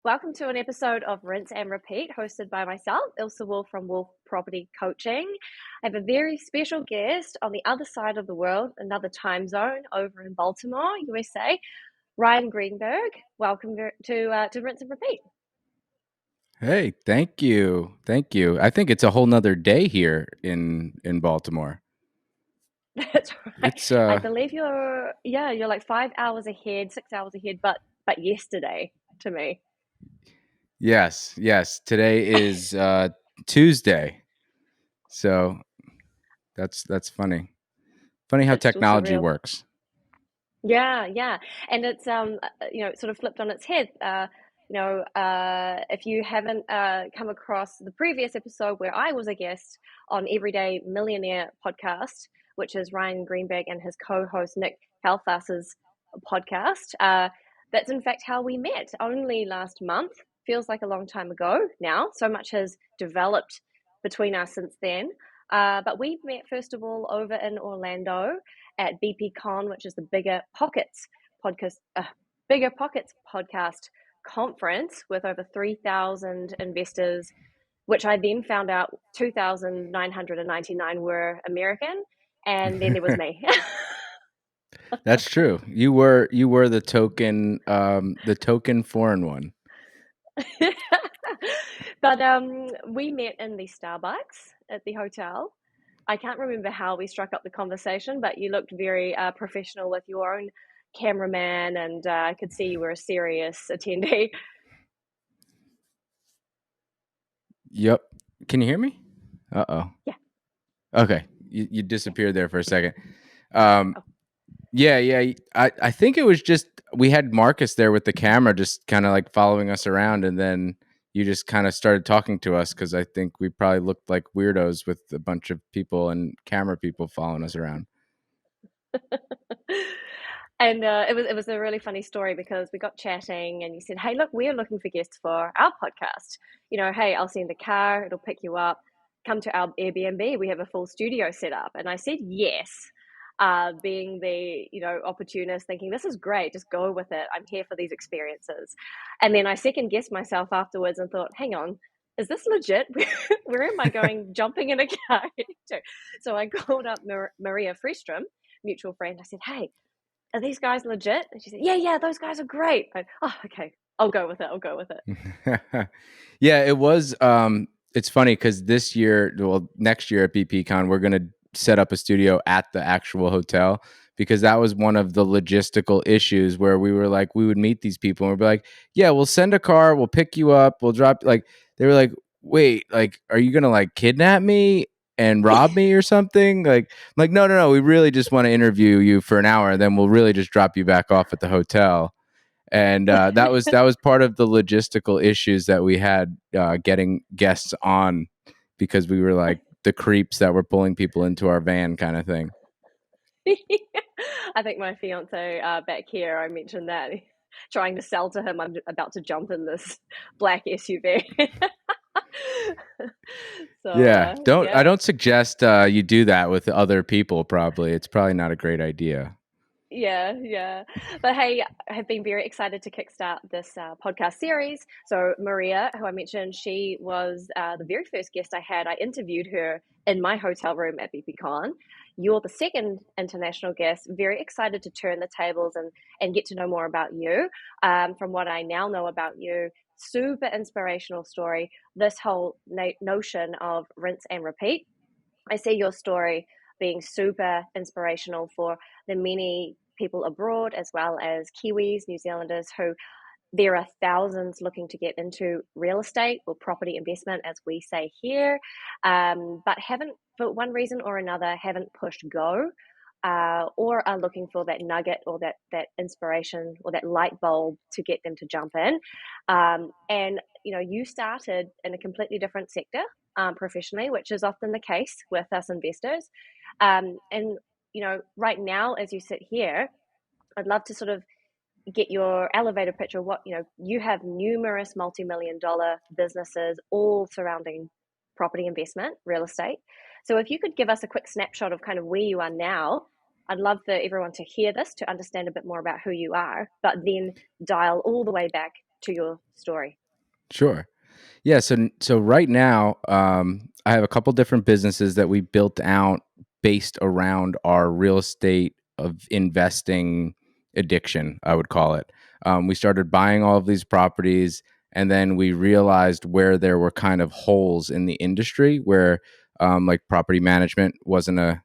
Welcome to an episode of Rinse and Repeat, hosted by myself, Ilse Wolfe from Wolfe Property Coaching. I have a very special guest on the other side of the world, another time zone over in Baltimore, USA, Ryan Greenberg. Welcome to Rinse and Repeat. Hey, thank you. Thank you. I think it's a whole nother day here in Baltimore. That's right. It's I believe you're like 5 hours ahead, 6 hours ahead, but yesterday to me. yes. Today is Tuesday. So that's funny. Funny how It's still technology surreal. works. Yeah, and it's sort of flipped on its head. If you haven't come across the previous episode where I was a guest on Everyday Millionaire podcast, which is Ryan Greenberg and his co-host Nick Kalfas's podcast, that's in fact how we met. Only last month. Feels like a long time ago now. So much has developed between us since then. But we met first of all over in Orlando at BPCon, which is the Bigger Pockets podcast conference with over 3,000 investors, which I then found out 2,999 were American, and then there was me. That's true. You were the token foreign one. But we met in the Starbucks at the hotel. I can't remember how we struck up the conversation, but you looked very professional with your own cameraman, and I could see you were a serious attendee. Yep. Can you hear me? Uh-oh. Yeah. Okay. You disappeared there for a second. Um Oh. Yeah. I think it was just we had Marcus there with the camera, just kind of like following us around, and then you just kind of started talking to us because I think we probably looked like weirdos with a bunch of people and camera people following us around. And it was a really funny story because we got chatting and you said, "Hey, look, we're looking for guests for our podcast. Hey, I'll send the car, it'll pick you up. Come to our Airbnb. We have a full studio set up." And I said yes, being the opportunist, thinking this is great, just go with it. I'm here for these experiences. And then I second guessed myself afterwards and thought, hang on. Is this legit? Where am I going jumping in a car? So I called up Maria Frestrom, mutual friend. I said, "Hey, are these guys legit?" And she said, "Yeah, those guys are great." Oh, okay, I'll go with it. Yeah, it was. It's funny because next year at BPCon, we're gonna set up a studio at the actual hotel because that was one of the logistical issues where we were like, we would meet these people and we'd be like, yeah, we'll send a car, we'll pick you up, we'll drop. Like they were like, wait, like, are you gonna like kidnap me and rob me or something? Like, I'm like, no, we really just want to interview you for an hour, and then we'll really just drop you back off at the hotel. And that was part of the logistical issues that we had getting guests on because we were like the creeps that were pulling people into our van kind of thing. I think my fiance back here, I mentioned that, trying to sell to him I'm about to jump in this black SUV. So Yeah, don't I yeah. don't suggest you do that with other people. Probably it's probably not a great idea. Yeah. But hey, I have been very excited to kickstart this podcast series. So, Maria, who I mentioned, she was the very first guest I had. I interviewed her in my hotel room at BPCon. You're the second international guest. Very excited to turn the tables and get to know more about you. From what I now know about you, super inspirational story. This whole notion of rinse and repeat. I see your story being super inspirational for the many people abroad as well as Kiwis, New Zealanders who there are thousands looking to get into real estate or property investment, as we say here, but haven't, for one reason or another, haven't pushed go. Or are looking for that nugget or that inspiration or that light bulb to get them to jump in. And you started in a completely different sector professionally, which is often the case with us investors. And right now, as you sit here, I'd love to sort of get your elevator pitch of what you have numerous multi-million-dollar businesses all surrounding property investment, real estate. So if you could give us a quick snapshot of kind of where you are now, I'd love for everyone to hear this to understand a bit more about who you are, but then dial all the way back to your story. Sure. Yeah. So right now, I have a couple different businesses that we built out based around our real estate of investing addiction, I would call it. We started buying all of these properties, and then we realized where there were kind of holes in the industry where, like property management wasn't a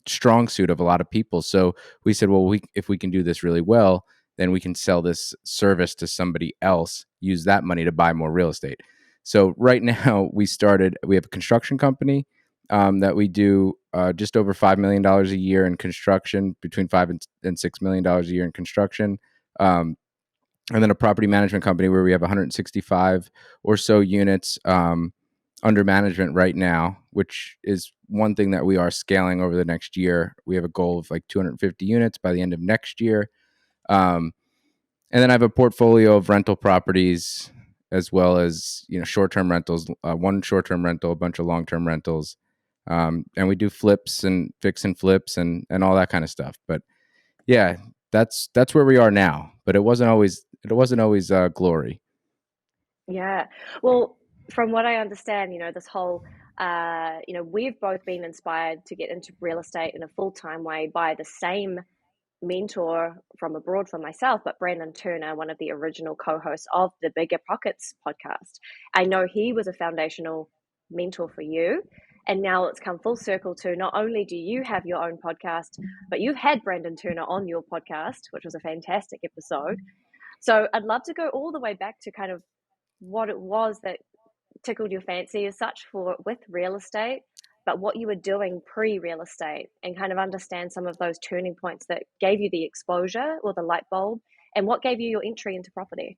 strong suit of a lot of people. So we said, well, if we can do this really well, then we can sell this service to somebody else, use that money to buy more real estate. So right now we have a construction company that we do just over $5 million a year in construction, between and $6 million a year in construction. And then a property management company where we have 165 or so units under management right now, which is one thing that we are scaling over the next year. We have a goal of like 250 units by the end of next year. Um, and then I have a portfolio of rental properties as well as short-term rentals, one short-term rental, a bunch of long-term rentals, and we do flips and fix and flips and all that kind of stuff. But yeah, that's where we are now. But it wasn't always glory. Yeah. Well, from what I understand, this whole, we've both been inspired to get into real estate in a full-time way by the same mentor from abroad from myself, but Brandon Turner, one of the original co-hosts of the Bigger Pockets podcast. I know he was a foundational mentor for you. And now it's come full circle to not only do you have your own podcast, but you've had Brandon Turner on your podcast, which was a fantastic episode. So I'd love to go all the way back to kind of what it was that tickled your fancy as such for with real estate, but what you were doing pre-real estate, and kind of understand some of those turning points that gave you the exposure or the light bulb, and what gave you your entry into property.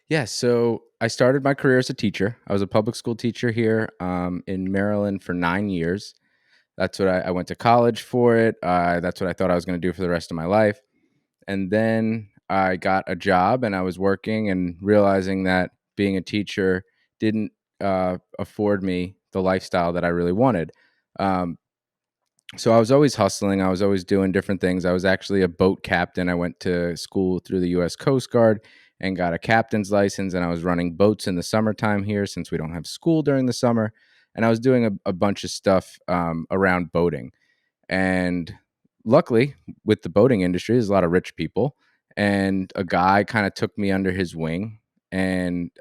Yeah, so I started my career as a teacher. I was a public school teacher here in Maryland for 9 years. That's what I went to college for it. That's what I thought I was going to do for the rest of my life. And then I got a job and I was working and realizing that being a teacher didn't afford me the lifestyle that I really wanted. Um, so I was always hustling. I was always doing different things. I was actually a boat captain. I went to school through the U.S. Coast Guard and got a captain's license. And I was running boats in the summertime here since we don't have school during the summer. And I was doing a bunch of stuff around boating. And luckily, with the boating industry, there's a lot of rich people. And a guy kind of took me under his wing. And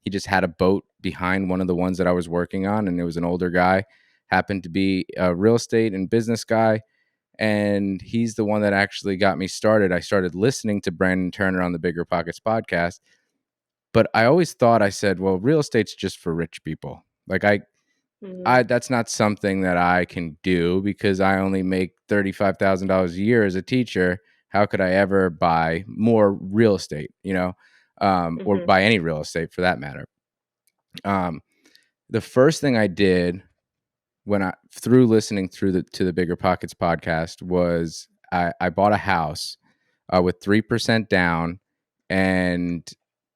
he just had a boat behind one of the ones that I was working on. And it was an older guy, happened to be a real estate and business guy. And he's the one that actually got me started. I started listening to Brandon Turner on the Bigger Pockets podcast. But I always thought, I said, well, real estate's just for rich people. Like that's not something that I can do because I only make $35,000 a year as a teacher. How could I ever buy more real estate, or buy any real estate for that matter? The first thing I did through listening to the Bigger Pockets podcast was I bought a house with 3% down, and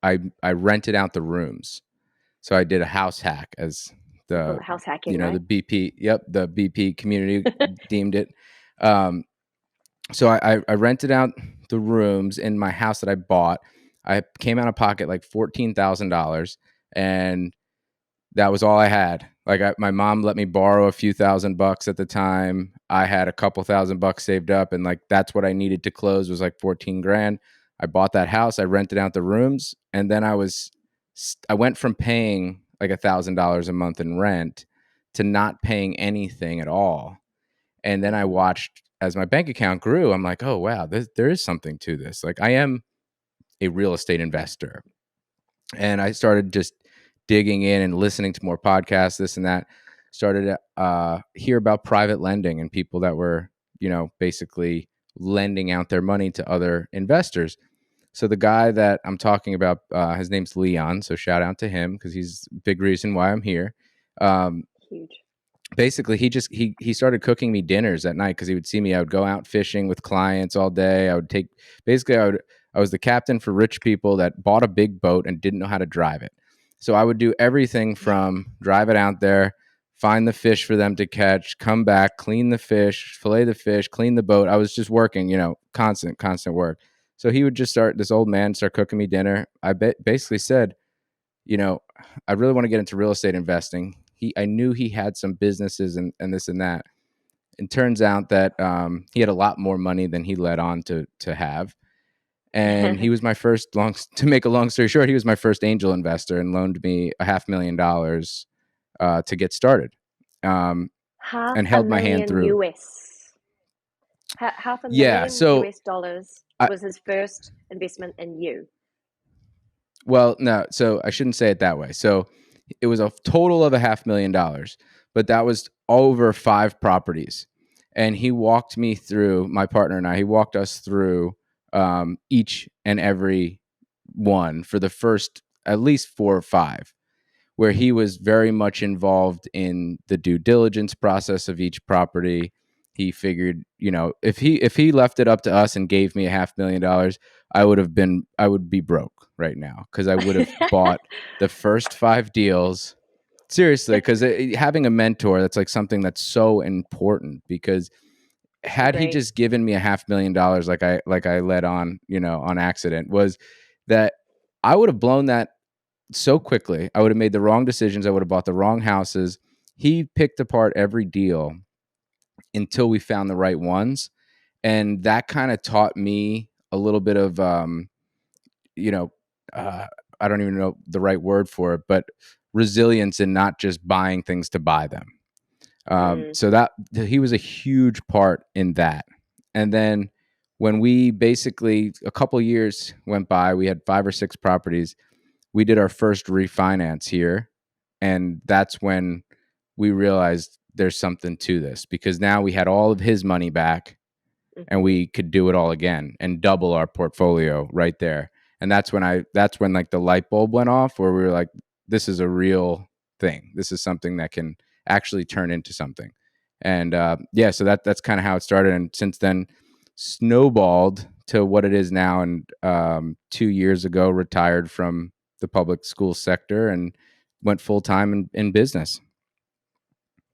I rented out the rooms. So I did a house hack, as the house hacking, right? the BP, the BP community deemed it. So I rented out the rooms in my house that I bought. I came out of pocket like $14,000, and that was all I had. Like my mom let me borrow a few $1,000 at the time. I had a couple $1,000 saved up, and like that's what I needed to close was like 14 grand. I bought that house. I rented out the rooms, and then I went from paying like $1,000 a month in rent to not paying anything at all. And then I watched as my bank account grew. I'm like, oh wow, there is something to this. Like I am a real estate investor, and I started just digging in and listening to more podcasts, this and that. Started to hear about private lending and people that were, basically lending out their money to other investors. So the guy that I'm talking about, his name's Leon. So shout out to him because he's a big reason why I'm here. Huge. Basically, he started cooking me dinners at night because he would see me. I would go out fishing with clients all day. I was the captain for rich people that bought a big boat and didn't know how to drive it. So I would do everything from drive it out there, find the fish for them to catch, come back, clean the fish, fillet the fish, clean the boat. I was just working, constant work. So he would just this old man start cooking me dinner. I basically said, I really want to get into real estate investing. I knew he had some businesses and this and that. It turns out that he had a lot more money than he let on to have. And he was my first to make a long story short, he was my first angel investor and loaned me $500,000 to get started, Half and a held my hand million through. US. Half a Yeah. million So, US dollars I, was his first investment in you. well, no, so I shouldn't say it that way. So it was a total of $500,000, but that was over 5 properties. And he walked me through, my partner and I, he walked us through each and every one for the first at least 4 or 5, where he was very much involved in the due diligence process of each property. He figured, if he left it up to us and gave me $500,000, I would be broke right now, because I would have bought the first 5 deals. Seriously, because having a mentor, that's like something that's so important, because had he Agree. just given me $500,000 like I let on, on accident, was that I would have blown that so quickly. I would have made the wrong decisions. I would have bought the wrong houses. He picked apart every deal until we found the right ones. And that kind of taught me a little bit of, you know, I don't even know the right word for it, but resilience in not just buying things to buy them. Mm. So that he was a huge part in that. And then when we basically, a couple years went by, we had 5 or 6 properties. We did our first refinance here, and that's when we realized there's something to this, because now we had all of his money back and Hmm. we could do it all again and double our portfolio right there. And that's when like the light bulb went off, where we were like, this is a real thing. This is something that can actually turn into something. And yeah, so that's kind of how it started. And since then, snowballed to what it is now. And 2 years ago, retired from the public school sector and went full time in business.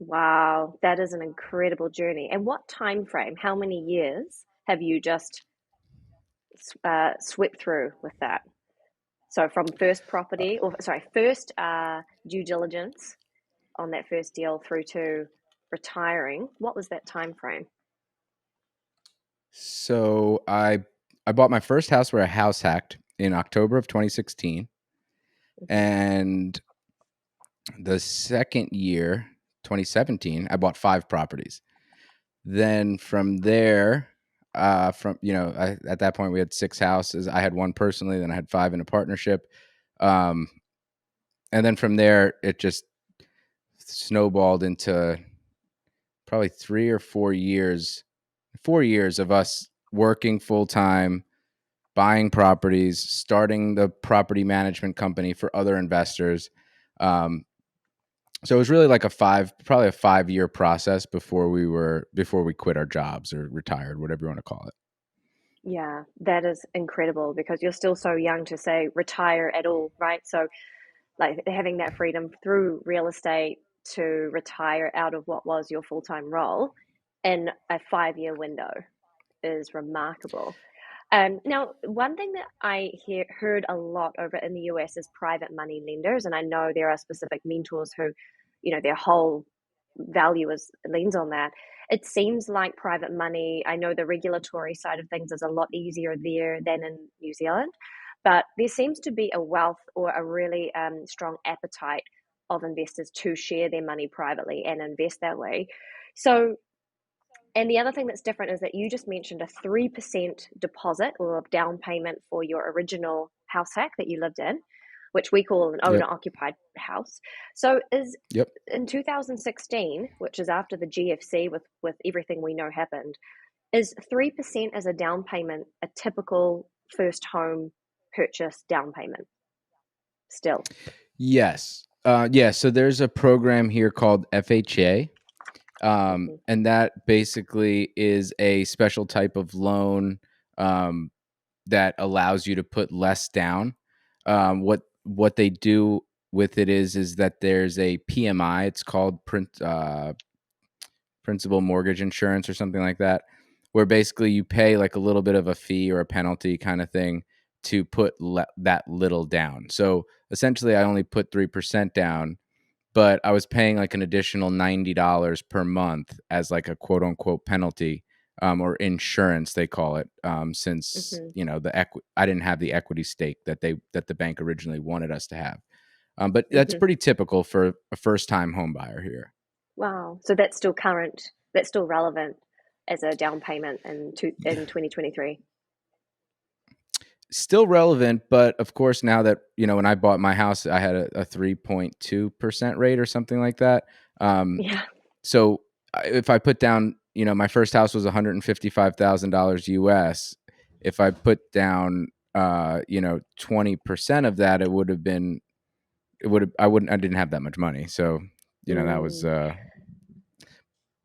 Wow, that is an incredible journey. And what time frame? How many years have you just swept through with that? So from first property, or sorry, first due diligence on that first deal through to retiring. What was that time frame? So I bought my first house where a house hacked in October of 2016, Hmm. and the second year, 2017, I bought 5 properties. Then from there, at that point we had 6 houses. I had one personally, then I had 5 in a partnership, um, and then from there it just snowballed into probably 4 years of us working full time, buying properties, starting the property management company for other investors. Um, so it was really like probably a 5-year process before we quit our jobs or retired, whatever you want to call it. Yeah, that is incredible because you're still so young to say retire at all, right? So, like having that freedom through real estate to retire out of what was your full time role in a 5 year window is remarkable. Now, one thing that I heard a lot over in the US is private money lenders, and I know there are specific mentors who, their whole value is leans on that. It seems like private money. I know the regulatory side of things is a lot easier there than in New Zealand, but there seems to be a wealth or a really strong appetite of investors to share their money privately and invest that way. So and the other thing that's different is that you just mentioned a 3% deposit or down payment for your original house hack that you lived in, which we call an owner Yep. occupied house. So is Yep. in 2016, which is after the GFC with everything we know happened, is 3% as a down payment a typical first home purchase down payment still? Yes. Yeah. So there's a program here called FHA. Hmm. And that basically is a special type of loan, um, that allows you to put less down. What they do with it is that there's a PMI. It's called principal mortgage insurance or something like that. where basically you pay like a little bit of a fee or a penalty kind of thing to put that little down. So essentially, I only put 3% down, but I was paying like an additional $90 per month as like a quote unquote penalty, or insurance they call it, since Hmm. I didn't have the equity stake that the bank originally wanted us to have. But that's Hmm. pretty typical for a first time home buyer here. Wow. So that's still current. That's still relevant as a down payment in 2023. Still relevant, but of course, now that when I bought my house, I had a 3.2% rate or something like that. Um, Yeah. so if I put down, my first house was $155,000 US. If I put down, 20% of that, I didn't have that much money. So, that was, Mm.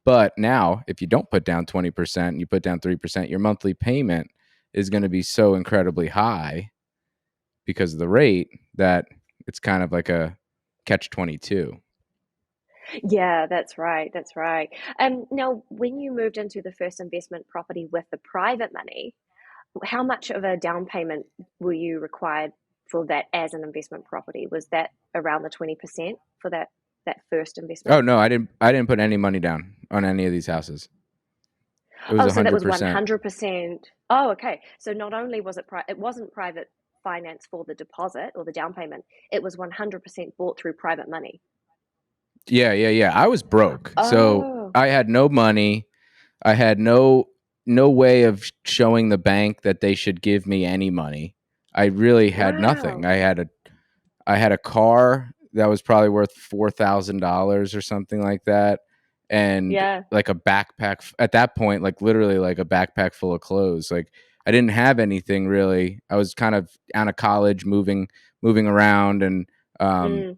but now if you don't put down 20% and you put down 3%, your monthly payment is going to be so incredibly high because of the rate that it's kind of like a catch 22. Yeah, that's right. That's right. Now, when you moved into the first investment property with the private money, how much of a down payment were you required for that as an investment property? Was that around the 20% for that first Oh investment? no, I didn't put any money down on any of these houses. It was Oh, so that was 100%. 100%. Oh, okay. So not only was it wasn't private finance for the deposit or the down payment, it was 100% bought through private money. Yeah, yeah, yeah. I was broke. So Oh, I had no money. I had no way of showing the bank that they should give me any money. I really had nothing. wow. I had a car that was probably worth $4,000 or something like that, and Yeah. like a backpack at that point, like literally like a backpack full of clothes. Like I didn't have anything really. I was kind of out of college, moving around, and um, Mm,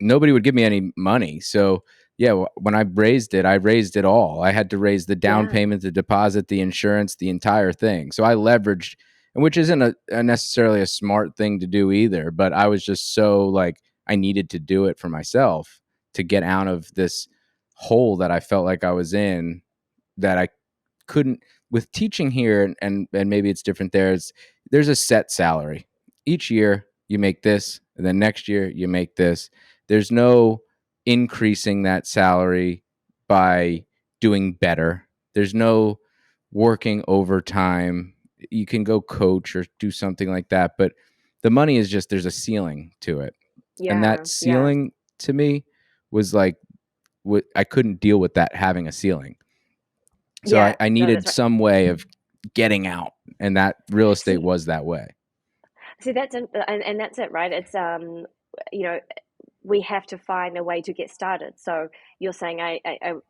nobody would give me any money. So yeah, when I raised it all. I had to raise the down yeah. payment, the deposit, the insurance, the entire thing. So I leveraged, and which isn't a necessarily a smart thing to do either. But I was just so like I needed to do it for myself to get out of this hole that I felt like I was in, that I couldn't with teaching here, and maybe it's different there. There's a set salary each year. You make this, and then next year you make this. There's no increasing that salary by doing better. There's no working overtime. You can go coach or do something like that, but the money is just, there's a ceiling to it, and that Yeah. Yeah. ceiling to me was like, I couldn't deal with that having a ceiling. So I, Yeah. I No, that's needed right. some way of getting out, and that real estate See, was that way. see, and that's it, right? It's you know, we have to find a way to get started. So you're saying, I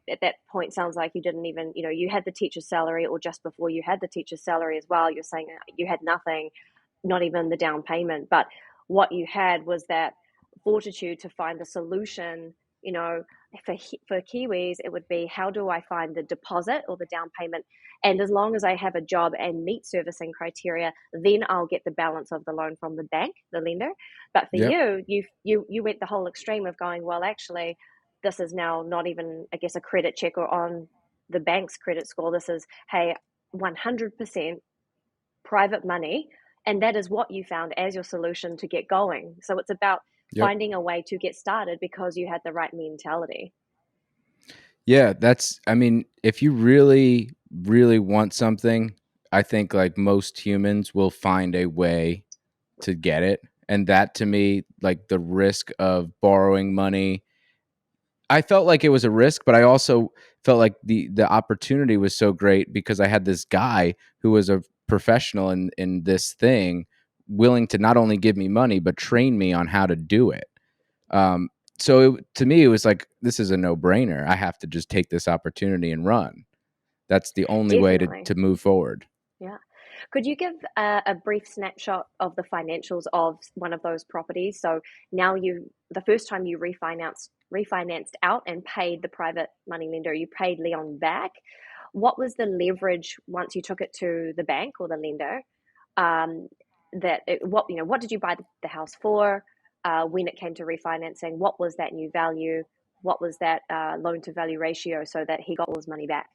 at that point sounds like you didn't even, you had the teacher's salary, or just before you had the teacher's salary as well. You're saying you had nothing, not even the down payment, but what you had was that fortitude to find the solution. You know, for Kiwis, it would be, how do I find the deposit or the down payment? And as long as I have a job and meet servicing criteria, then I'll get the balance of the loan from the bank, the lender. But for Yep. you went the whole extreme of going, well, actually, this is now not even, I guess, a credit check or on the bank's credit score. This is, hey, 100% private money. And that is what you found as your solution to get going. So it's about Yep. finding a way to get started because you had the right mentality. Yeah, I mean, if you really, really want something, I think like most humans will find a way to get it. And that to me, like the risk of borrowing money, I felt like it was a risk, but I also felt like the opportunity was so great because I had this guy who was a professional in this thing, willing to not only give me money but train me on how to do it. Um, so to me, it was like, this is a no brainer. I have to just take this opportunity and run. That's the only way to Definitely. to move forward. Yeah. Could you give a brief snapshot of the financials of one of those properties? So now the first time you refinanced out and paid the private money lender, you paid Leon back. What was the leverage once you took it to the bank or the lender? Um, what did you buy the house for? When it came to refinancing, what was that new value? What was that loan to value ratio so that he got all his money back?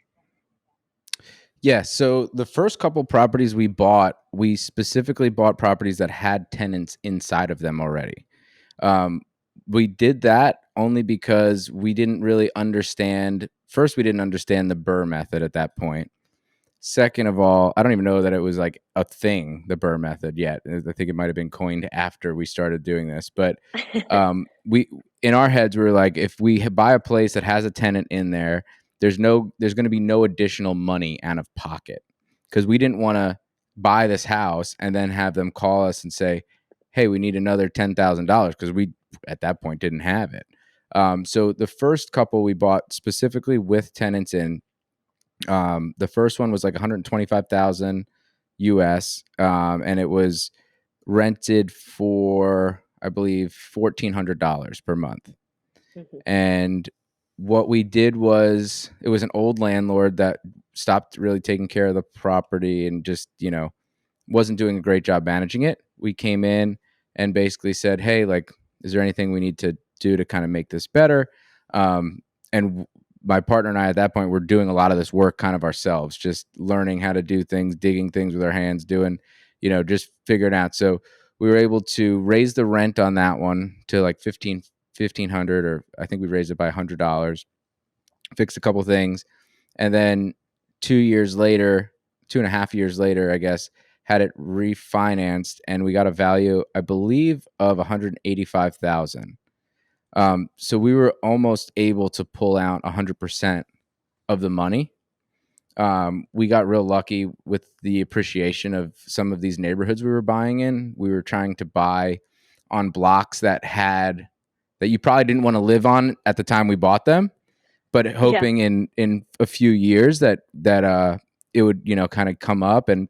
Yeah. So the first couple properties we bought, we specifically bought properties that had tenants inside of them already. Um, we did that only because we didn't really understand. First, we didn't understand the BRRRR method at that point. Second of all, I don't even know that it was like a thing, the BRRRR method yet. I think it might have been coined after we started doing this. But we, in our heads, we were like, if we buy a place that has a tenant in there, there's going to be no additional money out of pocket, because we didn't want to buy this house and then have them call us and say, hey, we need another $10,000, because we at that point didn't have it. So the first couple we bought specifically with tenants in. The first one was like 125,000 US, and it was rented for, I believe, $1,400 per month. Mhm. And what we did was, it was an old landlord that stopped really taking care of the property and just, wasn't doing a great job managing it. We came in and basically said, hey, like, is there anything we need to do to kind of make this better? And my partner and I at that point were doing a lot of this work kind of ourselves, just learning how to do things, digging things with our hands, doing, just figuring out. So we were able to raise the rent on that one to like 1,500, or I think we raised it by $100, fixed a couple things, and then 2 years later, 2.5 years later, I guess, had it refinanced, and we got a value, I believe, of 185,000. So we were almost able to pull out 100% of the money. We got real lucky with the appreciation of some of these neighborhoods we were buying in. We were trying to buy on blocks that you probably didn't want to live on at the time we bought them, but Yeah. hoping in a few years that it would, kind of come up. And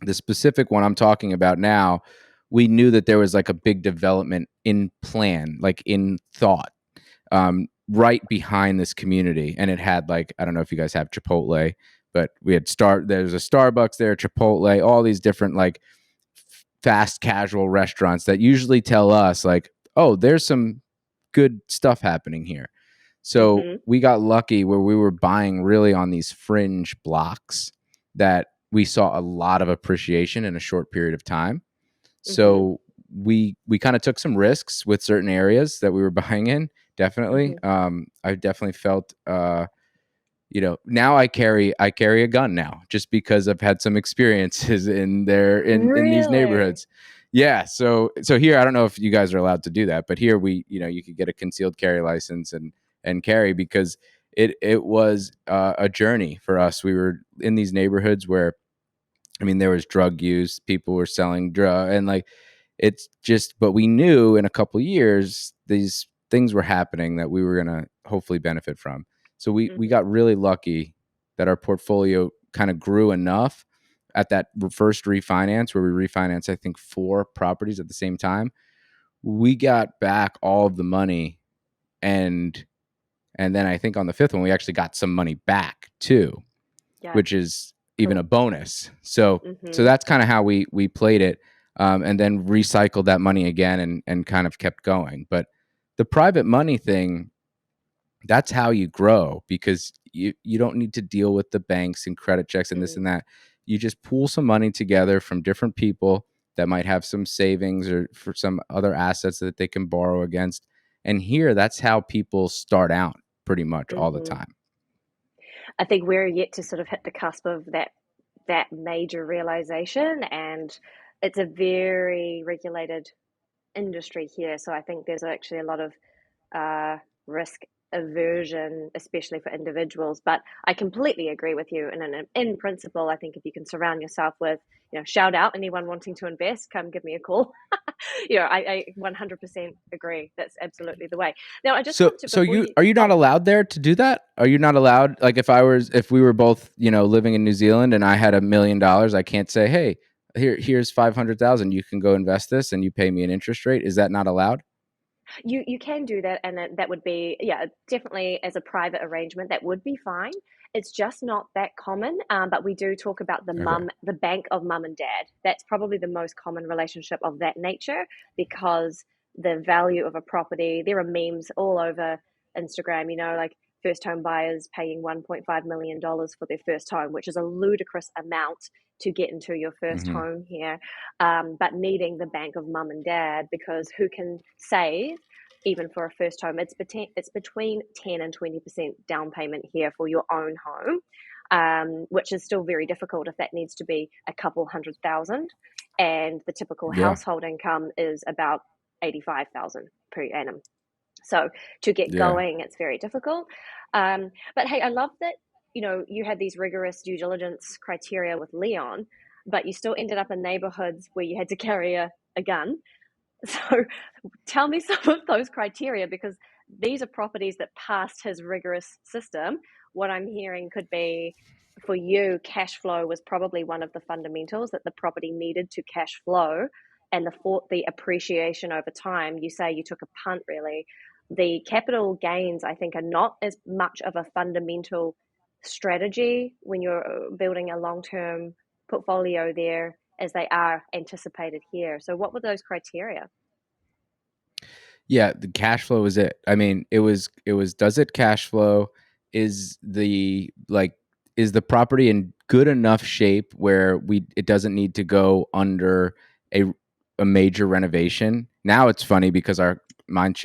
the specific one I'm talking about now, we knew that there was like a big development in plan, like in thought, right behind this community. And it had, like, I don't know if you guys have Chipotle, but there's a Starbucks there, Chipotle, all these different like fast casual restaurants that usually tell us like, oh, there's some good stuff happening here. So Mhm. we got lucky where we were buying really on these fringe blocks that we saw a lot of appreciation in a short period of time. Mhm. So we kind of took some risks with certain areas that we were buying in. Definitely, Mhm. I definitely felt, now I carry a gun now, just because I've had some experiences in these Really? neighborhoods. Yeah, so here, I don't know if you guys are allowed to do that, but here you could get a concealed carry license and carry, because it was a journey for us. We were in these neighborhoods where, I mean, there was drug use, people were selling drug, and like, it's just, but we knew in a couple of years these things were happening that we were going to hopefully benefit from. So we Mhm. got really lucky that our portfolio kind of grew enough at that first refinance, where we refinanced, I think, 4 properties at the same time. We got back all of the money, and then I think on the fifth one we actually got some money back too, Yeah. which is even a Cool. bonus. So Mhm. that's kind of how we played it, and then recycled that money again, and kind of kept going. But the private money thing, that's how you grow, because you don't need to deal with the banks and credit checks and this Mhm. and that. You just pool some money together from different people that might have some savings or for some other assets that they can borrow against. And here, that's how people start out pretty much all the Mhm. time. I think we're yet to sort of hit the cusp of that major realization, and it's a very regulated industry here. So I think there's actually a lot of risk aversion, especially for individuals. But I completely agree with you. And in principle, I think if you can surround yourself with, shout out anyone wanting to invest, come give me a call. I 100% agree. That's absolutely the way. Now, I just So want to, so before you you, are you not oh, allowed there to do that? Are you not allowed, like, if we were both, living in New Zealand and I had $1 million, I can't say, "Hey, here's 500,000, you can go invest this and you pay me an interest rate." Is that not allowed? you can do that, and that would be, yeah, definitely as a private arrangement, that would be fine. It's just not that common, but we do talk about Okay. the bank of mum and dad. That's probably the most common relationship of that nature, because the value of a property. There are memes all over Instagram, like first home buyers paying $1.5 million for their first home, which is a ludicrous amount to get into your first Mm-hmm. home here, but needing the bank of mum and dad, because who can save even for a first home? It's between 10 and 20% down payment here for your own home, which is still very difficult if that needs to be a couple $100,000, and the typical Yeah. household income is about 85,000 per annum. So to get Yeah. going, it's very difficult. But hey, I love that, you had these rigorous due diligence criteria with Leon, but you still ended up in neighborhoods where you had to carry a gun. So tell me some of those criteria, because these are properties that passed his rigorous system. What I'm hearing could be, for you, cash flow was probably one of the fundamentals, that the property needed to cash flow, and the appreciation over time. You say you took a punt, really. The capital gains, I think, are not as much of a fundamental strategy when you're building a long-term portfolio there as they are anticipated here. So what were those criteria? Yeah, the cash flow was it. I mean, it was does it cash flow? Is the property in good enough shape where it doesn't need to go under a a major renovation? Now it's funny because our mind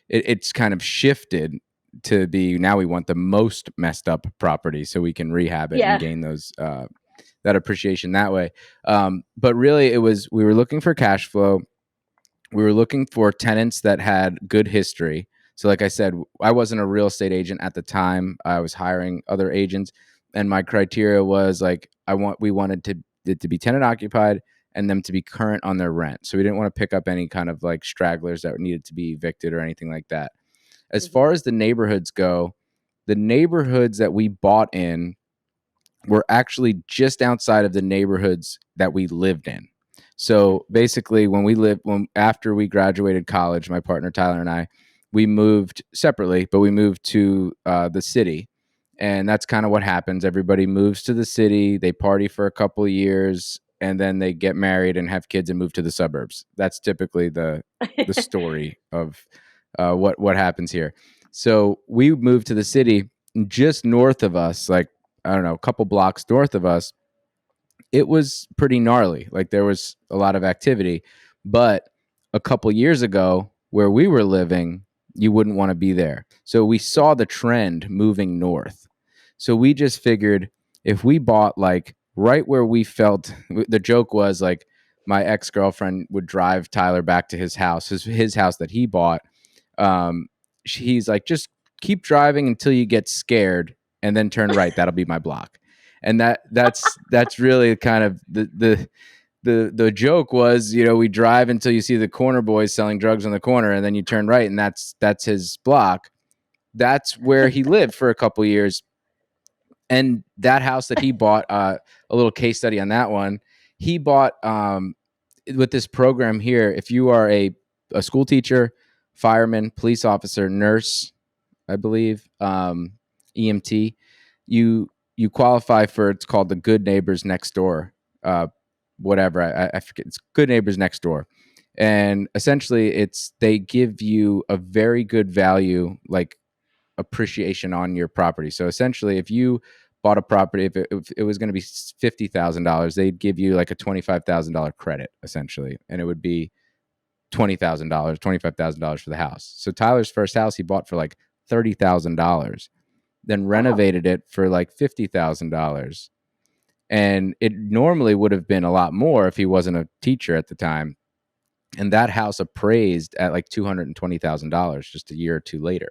it's kind of shifted to be, now we want the most messed up property so we can rehab it and Yeah. gain those that appreciation that way. But really, we were looking for cash flow. We were looking for tenants that had good history. So, like I said, I wasn't a real estate agent at the time. I was hiring other agents, and my criteria was like, we wanted it to be tenant occupied and them to be current on their rent. So we didn't want to pick up any kind of like stragglers that needed to be evicted or anything like that. As Mm-hmm. far as the neighborhoods go, the neighborhoods that we bought in were actually just outside of the neighborhoods that we lived in. So basically, after we graduated college, my partner Tyler and I, we moved separately, but we moved to the city, and that's kind of what happens. Everybody moves to the city, they party for a couple of years, and then they get married and have kids and move to the suburbs. That's typically the story of what happens here. So we moved to the city. Just north of us, like, I don't know, a couple blocks north of us, it was pretty gnarly. Like, there was a lot of activity. But a couple years ago, where we were living, you wouldn't want to be there. So we saw the trend moving north. So we just figured, if we bought like right where we felt, the joke was like, my ex-girlfriend would drive Tyler back to his house, his house that he bought. He's like, just keep driving until you get scared and then turn right. That'll be my block. And that's really kind of the joke was, we drive until you see the corner boys selling drugs on the corner, and then you turn right, and that's his block. That's where he lived for a couple years. And that house that he bought, a little case study on that one, he bought with this program here. If you are a school teacher, fireman, police officer, nurse, I believe, EMT, you qualify for, it's called the Good Neighbors Next Door, whatever. I forget. It's Good Neighbors Next Door, and essentially, they give you a very good value, like appreciation on your property. So essentially, if you bought a property, if it was going to be $50,000, they'd give you like a $25,000 credit, essentially, and it would be $25,000 for the house. So Tyler's first house he bought for like $30,000, then Wow. renovated it for like $50,000. And it normally would have been a lot more if he wasn't a teacher at the time. And that house appraised at like $220,000 just a year or two later.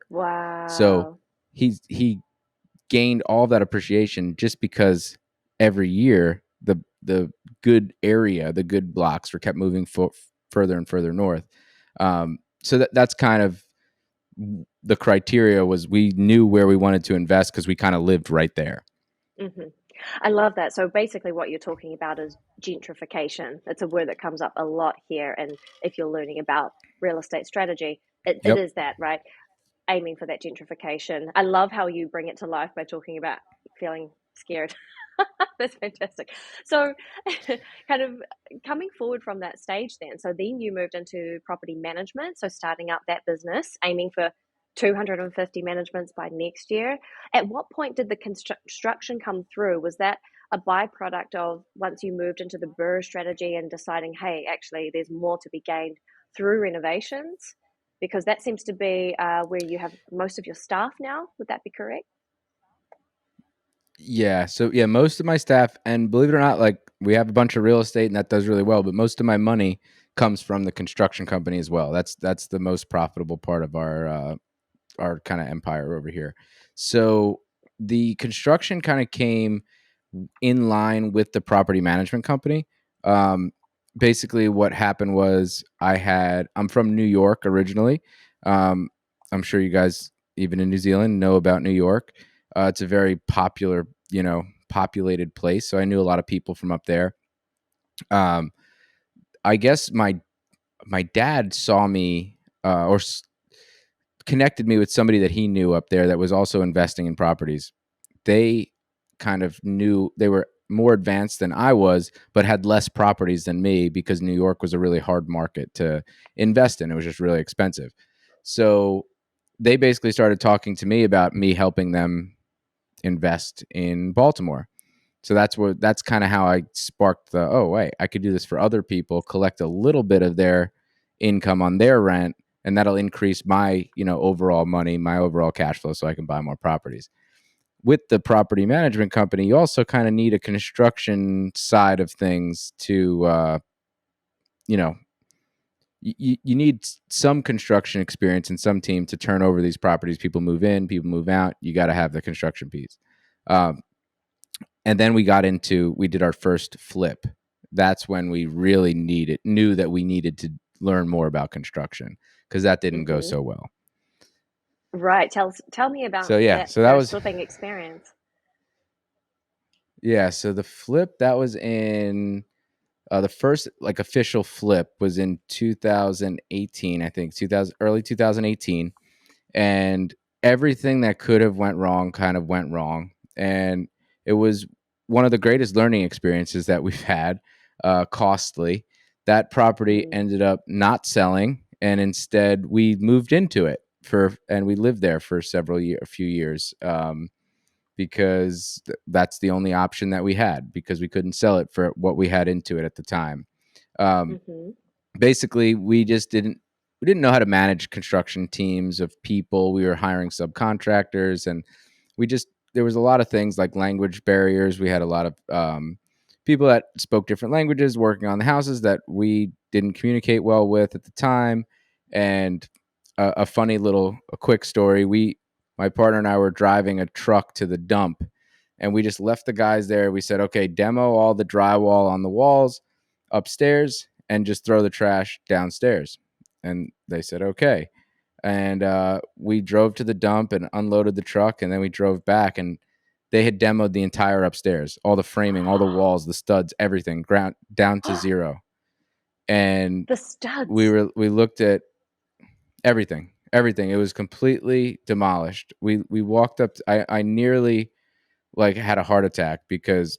So Wow. he gained all of that appreciation just because every year the good area, the good blocks were kept moving further and further north. So that's kind of the criteria. Was we knew where we wanted to invest because we kind of lived right there. Hmm. I love that. So basically, what you're talking about is gentrification. It's a word that comes up a lot here. And if you're learning about real estate strategy, it Yep. is that, right? Aiming for that gentrification. I love how you bring it to life by talking about feeling scared. That's fantastic. So, kind of coming forward from that stage, then. So then you moved into property management. So starting up that business, aiming for 250 managements by next year. At what point did the construction come through? Was that a byproduct of once you moved into the BRRRR strategy and deciding, hey, actually, there's more to be gained through renovations? Because that seems to be where you have most of your staff now. Would that be correct? Yeah. So yeah, most of my staff, and believe it or not, like we have a bunch of real estate and that does really well, but most of my money comes from the construction company as well. That's the most profitable part of our kind of empire over here. So the construction kind of came in line with the property management company. Um, Basically, what happened was I'm from New York originally. Um, I'm sure you guys, even in New Zealand, know about New York. It's a very popular, populated place. So I knew a lot of people from up there. Um, I guess my dad saw me or connected me with somebody that he knew up there that was also investing in properties. They kind of knew they were more advanced than I was, but had less properties than me because New York was a really hard market to invest in. It was just really expensive. So they basically started talking to me about me helping them invest in Baltimore. So that's kind of how I sparked oh wait, I could do this for other people, collect a little bit of their income on their rent, and that'll increase my, overall money, my overall cash flow so I can buy more properties. With the property management company, you also kind of need a construction side of things to you know, you need some construction experience and some team to turn over these properties. People move in, people move out. You got to have the construction piece. Um, and then we did our first flip. That's when we really knew that we needed to learn more about construction because that didn't go Mm-hmm. so well. Right. Tell me So about yeah, that so that first was flipping experience. yeah. So the flip that was in the first like official flip was in 2018, I think early 2018, and everything that could have went wrong kind of went wrong, and it was one of the greatest learning experiences that we've had. Costly. That property Mm, ended up not selling, and instead we moved into it and we lived there for a few years. Because that's the only option that we had because we couldn't sell it for what we had into it at the time. Um, mm-hmm. Basically, we didn't know how to manage construction teams of people. We were hiring subcontractors, and there was a lot of things like language barriers. We had a lot of people that spoke different languages working on the houses that we didn't communicate well with at the time. And a quick story: my partner and I were driving a truck to the dump, and we just left the guys there. We said, "Okay, demo all the drywall on the walls upstairs and just throw the trash downstairs." And they said, okay. And we drove to the dump and unloaded the truck. And then we drove back and they had demoed the entire upstairs, all the framing, all the walls, the studs, everything ground down to zero. And The studs. we looked at everything. It was completely demolished. We walked up. I nearly like had a heart attack because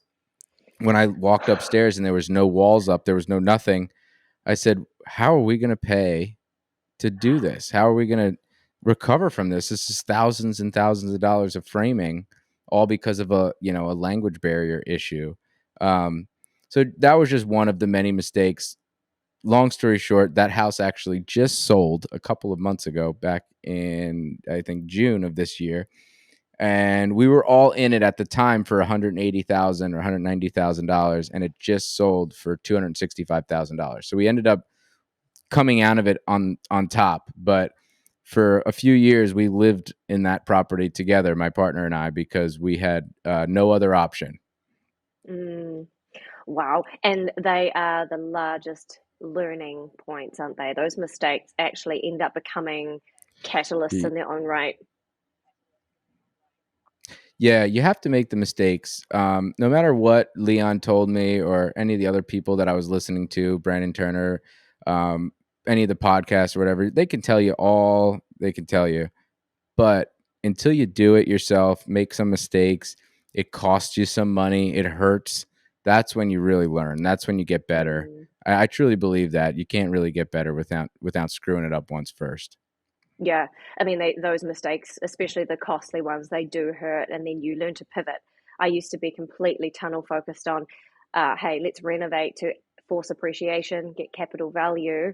when I walked upstairs and there was no walls up, there was no nothing. I said, how are we going to pay to do this? How are we going to recover from this? This is thousands and thousands of dollars of framing, all because of a language barrier issue. Um, so that was just one of the many mistakes. Long story short, that house actually just sold a couple of months ago, back in I think June of this year, and we were all in it at the time for $180,000 or $190,000, and it just sold for $265,000. So we ended up coming out of it on top. But for a few years, we lived in that property together, my partner and I, because we had no other option. Mm, wow. And they are the largest learning points, aren't they? Those mistakes actually end up becoming catalysts in their own right. Yeah, you have to make the mistakes. No matter what Leon told me or any of the other people that I was listening to, Brandon Turner, um, any of the podcasts or whatever, they can tell you all they can tell you. But until you do it yourself, make some mistakes, it costs you some money, it hurts. That's when you really learn. That's when you get better. Mm. I truly believe that you can't really get better without screwing it up once first. Yeah, I mean, those mistakes, especially the costly ones, they do hurt, and then you learn to pivot. I used to be completely tunnel focused on, hey, let's renovate to force appreciation, get capital value.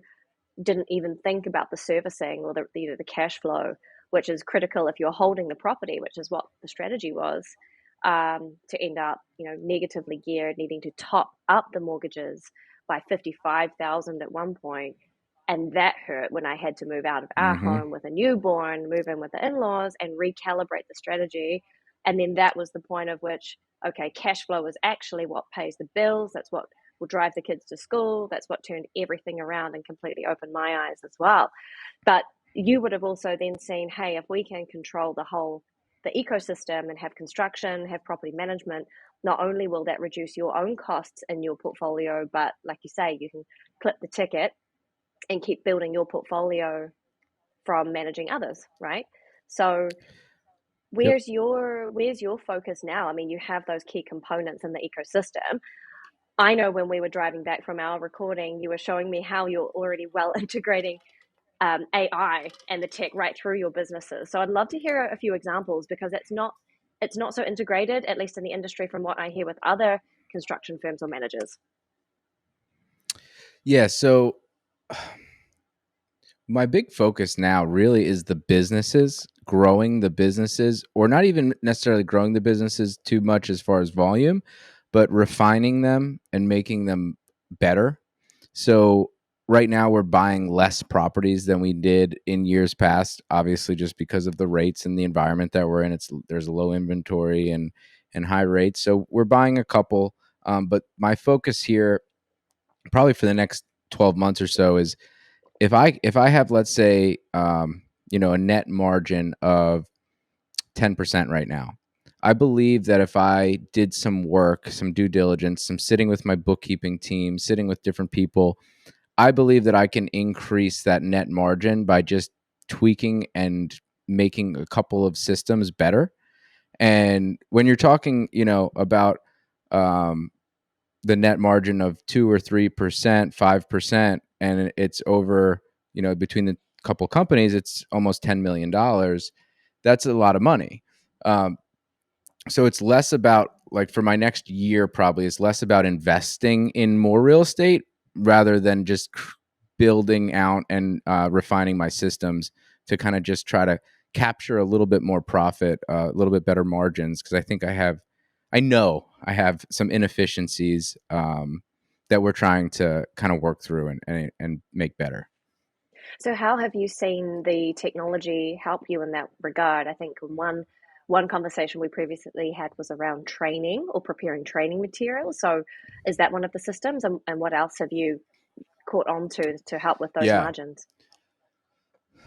Didn't even think about the servicing or the cash flow, which is critical if you're holding the property, which is what the strategy was, to end up, negatively geared, needing to top up the mortgages by 55,000 at one point. And that hurt when I had to move out of our Mm-hmm. home with a newborn, move in with the in-laws, and recalibrate the strategy. And then that was the point of which, okay, cash flow is actually what pays the bills. That's what will drive the kids to school. That's what turned everything around and completely opened my eyes as well. But you would have also then seen, hey, if we can control the ecosystem and have construction, have property management, not only will that reduce your own costs in your portfolio, but like you say, you can clip the ticket and keep building your portfolio from managing others, right? So Yep. where's your focus now? I mean, you have those key components in the ecosystem. I know when we were driving back from our recording, you were showing me how you're already well integrating AI and the tech right through your businesses. So I'd love to hear a few examples because it's not so integrated, at least in the industry, from what I hear with other construction firms or managers. Yeah. So my big focus now really is the businesses, growing the businesses, or not even necessarily growing the businesses too much as far as volume, but refining them and making them better. So right now we're buying less properties than we did in years past, obviously just because of the rates and the environment that we're in. There's a low inventory and high rates. So we're buying a couple. But my focus here, probably for the next 12 months or so, is if I have, let's say, a net margin of 10% right now. I believe that if I did some work, some due diligence, some sitting with my bookkeeping team, sitting with different people, I believe that I can increase that net margin by just tweaking and making a couple of systems better. And when you're talking, about um, the net margin of 2 or 3%, 5%, and it's over, between the couple companies, it's almost $10 million. That's a lot of money. Um, so it's less about, like, for my next year, probably it's less about investing in more real estate rather than just building out and refining my systems to kind of just try to capture a little bit more profit, a little bit better margins. Because I know I have some inefficiencies that we're trying to kind of work through and make better. So how have you seen the technology help you in that regard? I think one conversation we previously had was around training or preparing training materials. So is that one of the systems? And what else have you caught on to help with those Yeah. margins?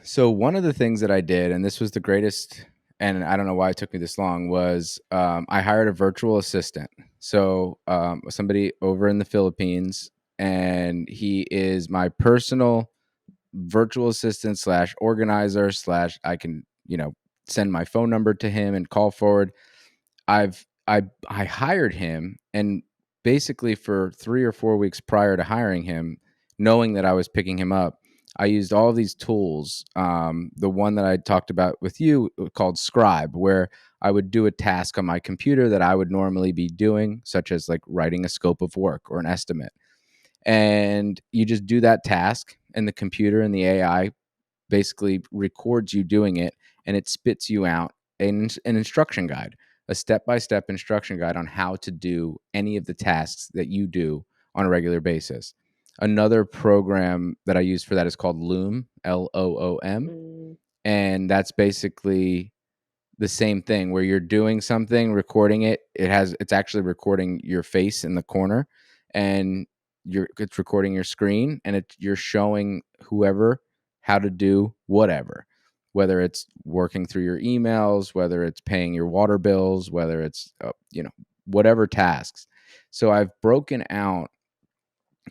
So one of the things that I did, and this was the greatest, and I don't know why it took me this long, was I hired a virtual assistant. So somebody over in the Philippines, and he is my personal virtual assistant slash organizer slash I can, send my phone number to him and call forward. I hired him, and basically for 3 or 4 weeks prior to hiring him, knowing that I was picking him up, I used all of these tools. The one that I talked about with you called Scribe, where I would do a task on my computer that I would normally be doing, such as like writing a scope of work or an estimate. And you just do that task, and the computer and the AI basically records you doing it, and it spits you out an instruction guide, a step-by-step instruction guide on how to do any of the tasks that you do on a regular basis. Another program that I use for that is called Loom, Loom, Mm, and that's basically the same thing where you're doing something, recording it. It's actually recording your face in the corner, and it's recording your screen, and you're showing whoever how to do whatever, whether it's working through your emails, whether it's paying your water bills, whether it's whatever tasks. So I've broken out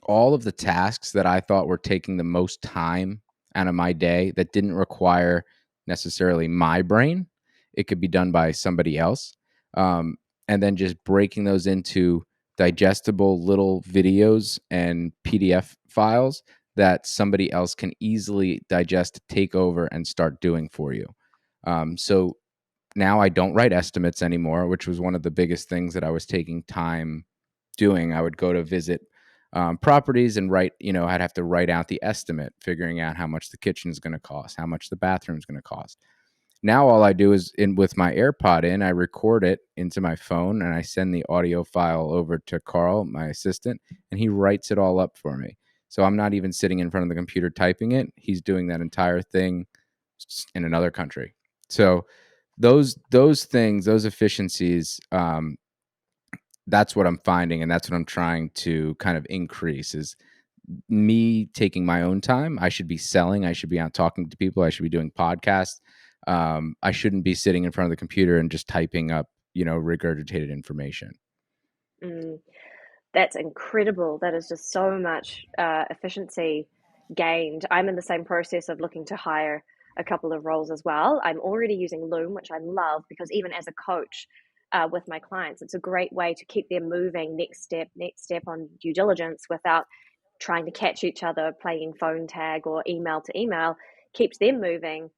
all of the tasks that I thought were taking the most time out of my day that didn't require necessarily my brain. It could be done by somebody else. Um, and then just breaking those into digestible little videos and PDF files that somebody else can easily digest, take over, and start doing for you. So now I don't write estimates anymore, which was one of the biggest things that I was taking time doing. I would go to visit properties and write, I'd have to write out the estimate, figuring out how much the kitchen is going to cost, how much the bathroom is going to cost. Now all I do is with my AirPod in, I record it into my phone and I send the audio file over to Carl, my assistant, and he writes it all up for me. So I'm not even sitting in front of the computer typing it. He's doing that entire thing in another country. So those things, those efficiencies, that's what I'm finding, and that's what I'm trying to kind of increase is me taking my own time. I should be selling. I should be out talking to people. I should be doing podcasts. I shouldn't be sitting in front of the computer and just typing up, regurgitated information. That's incredible. That is just so much efficiency gained. I'm in the same process of looking to hire a couple of roles as well. I'm already using Loom, which I love because even as a coach with my clients, it's a great way to keep them moving next step on due diligence without trying to catch each other, playing phone tag or email to email, keeps them moving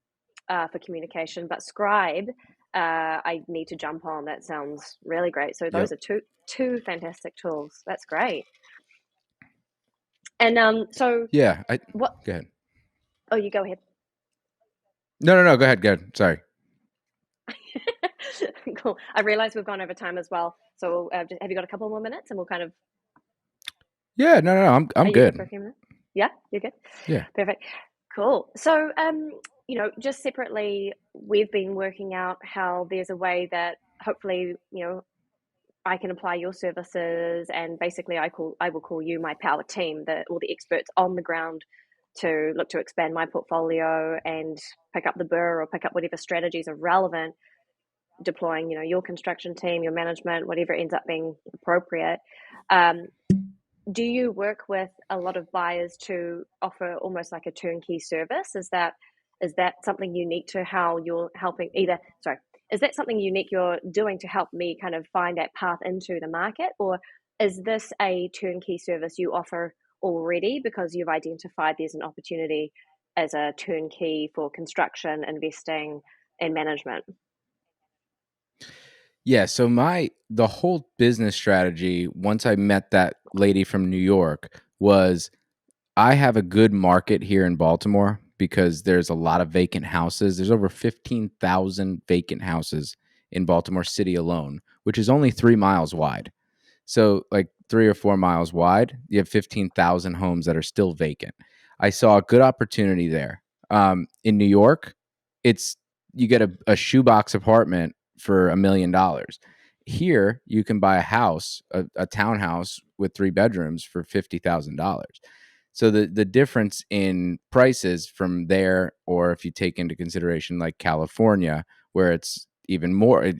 for communication. But Scribe, I need to jump on. That sounds really great. So those Yep. are two fantastic tools. That's great. And so Yeah. what? Go ahead. Oh, you go ahead. No. Go ahead. Go ahead. Sorry. Cool. I realize we've gone over time as well. So have you got a couple more minutes, and we'll kind of. Yeah. No. I'm Are you good for a good. few minutes? Yeah, you're good. Yeah. Perfect. Cool. So, just separately, we've been working out how there's a way that hopefully, I can apply your services, and basically, I will call you my power team, all the experts on the ground to look to expand my portfolio and pick up the BRRRR or pick up whatever strategies are relevant, deploying, your construction team, your management, whatever ends up being appropriate. Do you work with a lot of buyers to offer almost like a turnkey service? Is that something unique to how you're helping either? Sorry, is that something unique you're doing to help me kind of find that path into the market, or is this a turnkey service you offer already because you've identified there's an opportunity as a turnkey for construction, investing, and management? Yeah, so the whole business strategy once I met that lady from New York was I have a good market here in Baltimore because there's a lot of vacant houses. There's over 15,000 vacant houses in Baltimore City alone, which is only 3 miles wide. So, like 3 or 4 miles wide, you have 15,000 homes that are still vacant. I saw a good opportunity there. In New York, it's you get a shoebox apartment for $1 million. Here, you can buy a house, a townhouse with 3 bedrooms for $50,000. So the difference in prices from there, or if you take into consideration like California, where it's even more,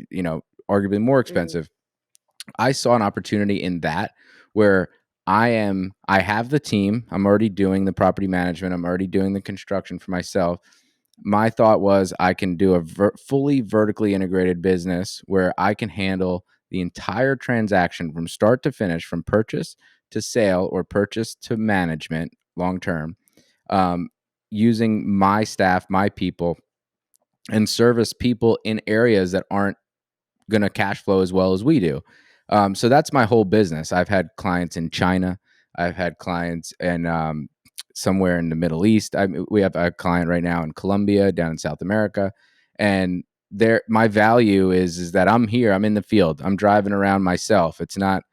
arguably more Mm, expensive, I saw an opportunity in that where I have the team. I'm already doing the property management. I'm already doing the construction for myself. My thought was I can do a fully vertically integrated business where I can handle the entire transaction from start to finish, from purchase to sale or purchase to management long term, um, using my staff, my people, and service people in areas that aren't going to cash flow as well as we do. So that's my whole business. I've had clients in China. I've had clients in somewhere in the Middle East. We have a client right now in Colombia, down in South America, and my value is that I'm here. I'm in the field. I'm driving around myself. It's not,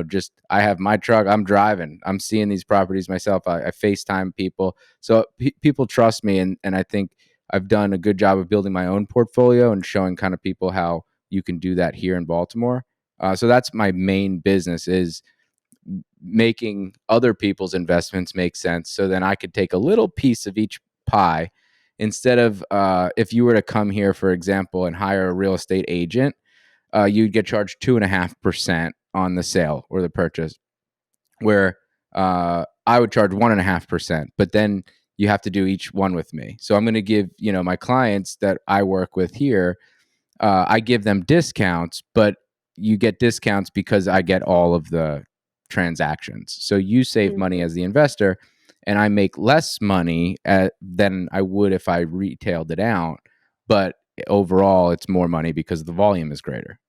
just I have my truck. I'm driving. I'm seeing these properties myself. I FaceTime people, so people trust me, and I think I've done a good job of building my own portfolio and showing kind of people how you can do that here in Baltimore. So that's my main business, is making other people's investments make sense. So then I could take a little piece of each pie instead of if you were to come here, for example, and hire a real estate agent, you'd get charged 2.5% on the sale or the purchase, where I would charge 1.5%, but then you have to do each one with me. So I'm going to give, my clients that I work with here, I give them discounts, but you get discounts because I get all of the transactions. So you save money mm-hmm. as the investor, and I make less money than I would if I retailed it out. But overall, it's more money because the volume is greater.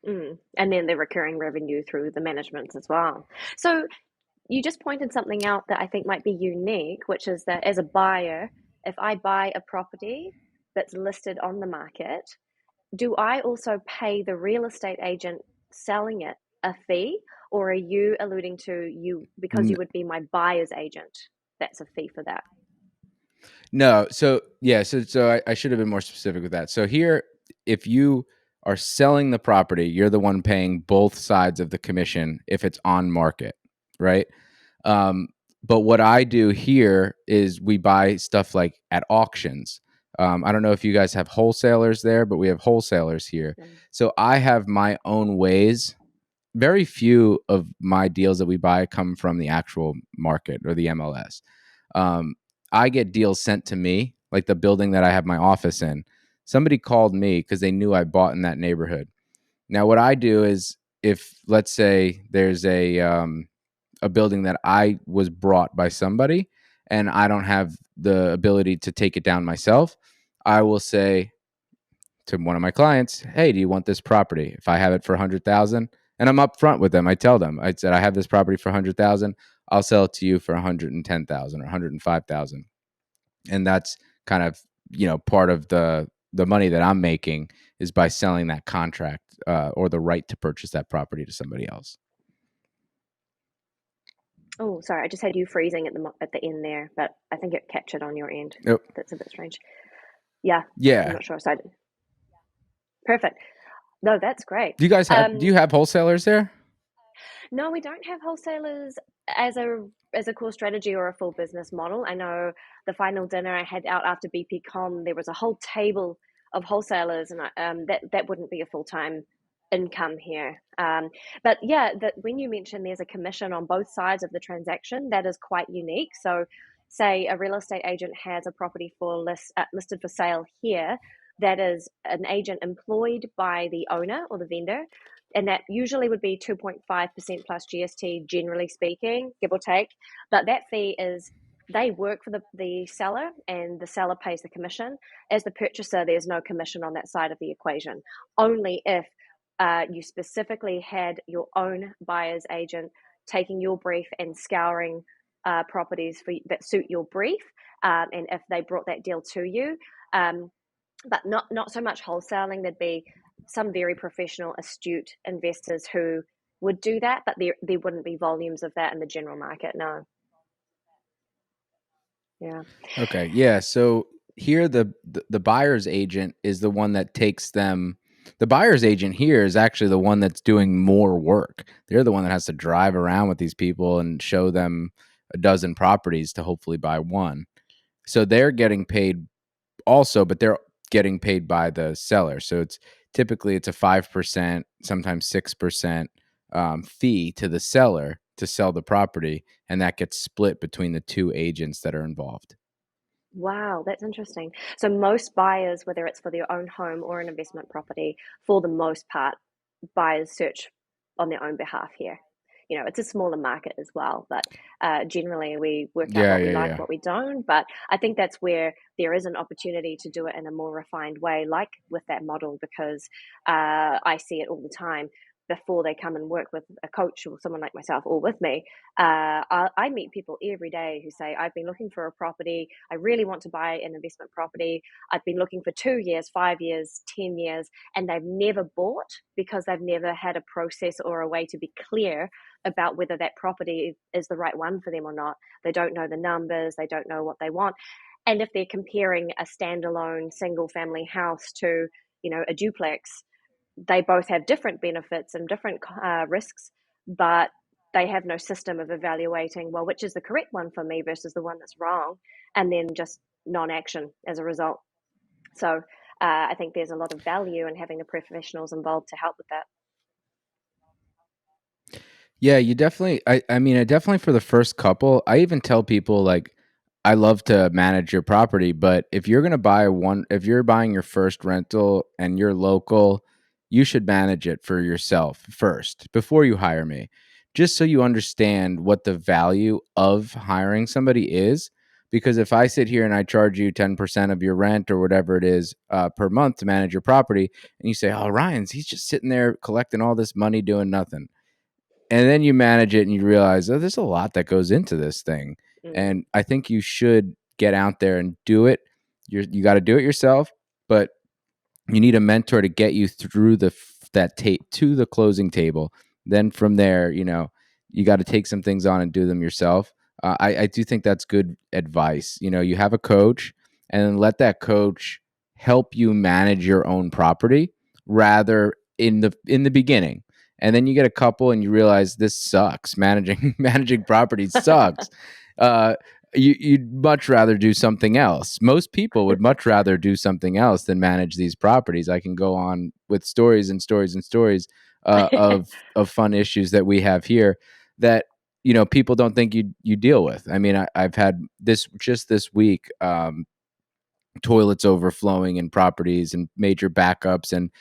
And then the recurring revenue through the management as well. So you just pointed something out that I think might be unique, which is that as a buyer, if I buy a property that's listed on the market, do I also pay the real estate agent selling it a fee, or are you alluding to you because you would be my buyer's agent? That's a fee for that. No, so yeah, so I should have been more specific with that. So here, if you are selling the property, you're the one paying both sides of the commission if it's on market, right? But what I do here is we buy stuff like at auctions. I don't know if you guys have wholesalers there, but we have wholesalers here. So I have my own ways. Very few of my deals that we buy come from the actual market or the MLS. I get deals sent to me, like the building that I have my office in. Somebody called me because they knew I bought in that neighborhood. Now, what I do is, if let's say there's a building that I was brought by somebody, and I don't have the ability to take it down myself, I will say to one of my clients, "Hey, do you want this property? If I have it for 100,000, and I'm upfront with them, I tell them, I said I have this property for 100,000. I'll sell it to you for 110,000 or 105,000." And that's kind of, part of the money that I'm making is by selling that contract or the right to purchase that property to somebody else. Oh, sorry, I just had you freezing at the end there, but I think it captured on your end. Yep. That's a bit strange. Yeah, I'm Yeah. not sure. So perfect. No, that's great. Do you have wholesalers there? No, we don't have wholesalers as a core strategy or a full business model. I know the final dinner I had out after BPCon, there was a whole table of wholesalers, and that wouldn't be a full time income here. But yeah, that when you mentioned there's a commission on both sides of the transaction, that is quite unique. So, say a real estate agent has a property listed for sale here. That is an agent employed by the owner or the vendor, and that usually would be 2.5% plus GST, generally speaking, give or take. But that fee is they work for the seller, and the seller pays the commission. As the purchaser, there's no commission on that side of the equation. Only if you specifically had your own buyer's agent taking your brief and scouring properties that suit your brief, and if they brought that deal to you. But not so much wholesaling. There'd be some very professional, astute investors who would do that, but there wouldn't be volumes of that in the general market. No. Yeah. Okay. Yeah. So here, the buyer's agent is the one that takes them. The buyer's agent here is actually the one that's doing more work. They're the one that has to drive around with these people and show them a dozen properties to hopefully buy one. So they're getting paid also, but they're getting paid by the seller. So it's typically a 5%, sometimes 6% fee to the seller to sell the property, and that gets split between the two agents that are involved. Wow, that's interesting. So most buyers, whether it's for their own home or an investment property, for the most part, buyers search on their own behalf here. It's a smaller market as well, but generally we work out what we like, what we don't. But I think that's where there is an opportunity to do it in a more refined way, like with that model, because I see it all the time. Before they come and work with a coach or someone like myself or with me, I meet people every day who say, I've been looking for a property. I really want to buy an investment property. I've been looking for 2 years, 5 years, 10 years, and they've never bought because they've never had a process or a way to be clear about whether that property is the right one for them or not. They don't know the numbers. They don't know what they want. And if they're comparing a standalone single family house to, a duplex, they both have different benefits and different risks, but they have no system of evaluating, well, which is the correct one for me versus the one that's wrong, and then just non-action as a result. So I think there's a lot of value in having the professionals involved to help with that. Yeah, you definitely. I mean, I definitely for the first couple. I even tell people like, I love to manage your property, but if you're gonna if you're buying your first rental and you're local, you should manage it for yourself first before you hire me. just so you understand what the value of hiring somebody is. Because if I sit here and I charge you 10% of your rent or whatever it is per month to manage your property, and you say, oh, he's just sitting there collecting all this money doing nothing. And then you manage it and you realize, oh, there's a lot that goes into this thing. Mm. And I think you should get out there and do it. You got to do it yourself, but you need a mentor to get you through that tape to the closing table. Then from there, you got to take some things on and do them yourself. I do think that's good advice. You have a coach, and then let that coach help you manage your own property rather in the beginning. And then you get a couple and you realize this sucks. Managing properties sucks. Uh, you'd much rather do something else. Most people would much rather do something else than manage these properties. I can go on with stories and stories and stories of fun issues that we have here that people don't think you deal with. I mean, I've had this just this week. Toilets overflowing in properties and major backups, and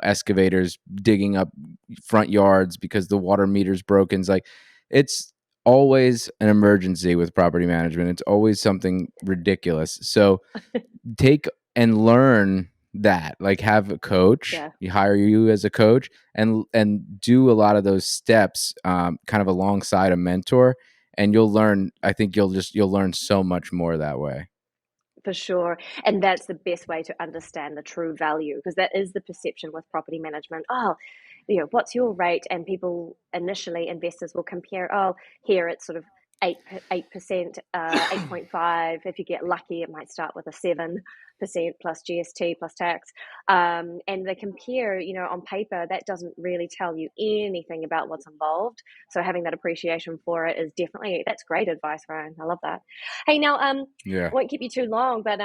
excavators digging up front yards because the water meter's broken. It's like, it's always an emergency with property management. It's always something ridiculous. So take and learn that, like, have a coach. Yeah. You hire you as a coach and do a lot of those steps kind of alongside a mentor, and you'll learn. I think you'll learn so much more that way. For sure. And that's the best way to understand the true value, because that is the perception with property management. Oh, what's your rate? And people initially, investors will compare, oh, here it's sort of 8%, 8.5. If you get lucky, it might start with a 7% plus GST plus tax. And they compare, on paper, that doesn't really tell you anything about what's involved. So having that appreciation for it is that's great advice, Ryan. I love that. Hey, now, Yeah. I won't keep you too long, but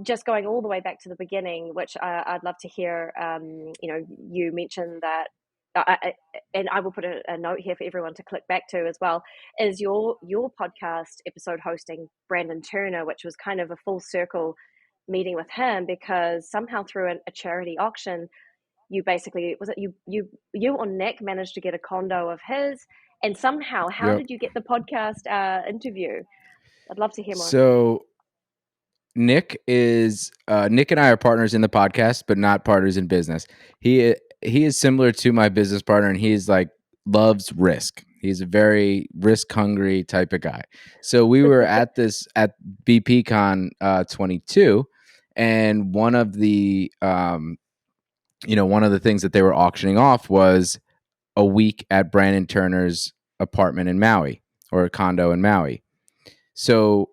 just going all the way back to the beginning, which I'd love to hear. You mentioned that, and I will put a note here for everyone to click back to as well. Is your podcast episode hosting Brandon Turner, which was kind of a full circle meeting with him, because somehow through a charity auction, you basically, was it you or Nick managed to get a condo of his, and somehow, how Yep. did you get the podcast interview? I'd love to hear more. So Nick and I are partners in the podcast, but not partners in business. He is similar to my business partner, and he's like loves risk. He's a very risk hungry type of guy. So we were at BPCon 22, and one of the one of the things that they were auctioning off was a week at Brandon Turner's apartment in Maui, or a condo in Maui. So